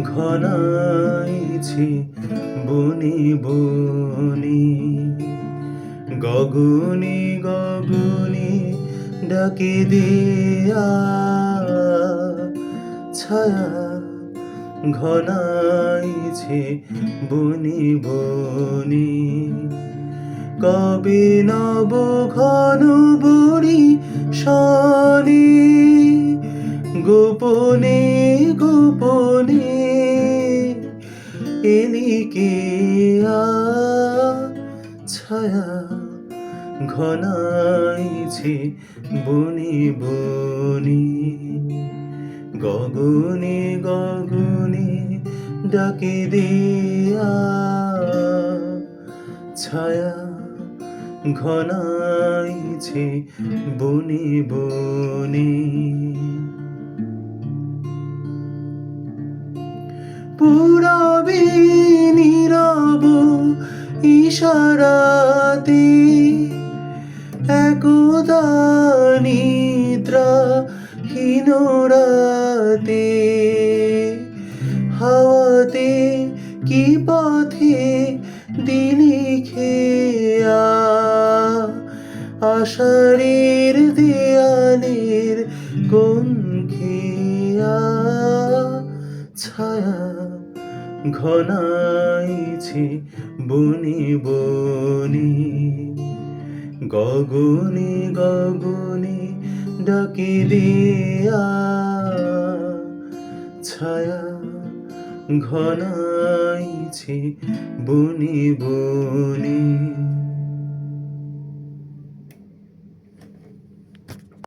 ঘনাইছে বনে বনে। গগনে গগনে ডাকে দেয়া ছায়া ঘনাইছে বনে বনে। কবে নব ঘন বরি শনে গোপনে গোপনে এলিকে ছায়া ঘনাইছে বনে বনে। গগনে গগনে ডাকে দেয়া ছায়া ঘনাইছে বনে বনে। পুরবে নীরব ইশারাতে একদা নিদ্রাহীন রাতে হাওয়াতে কি পথে দিলি খেয়া আষাঢ়ের দেয়ালের কোন খেয়া ছায়া ঘনাইছে বনে বনে। গগনে গগনে ডাকে দেয়া ছায়া ঘনাইছে বনে বনে।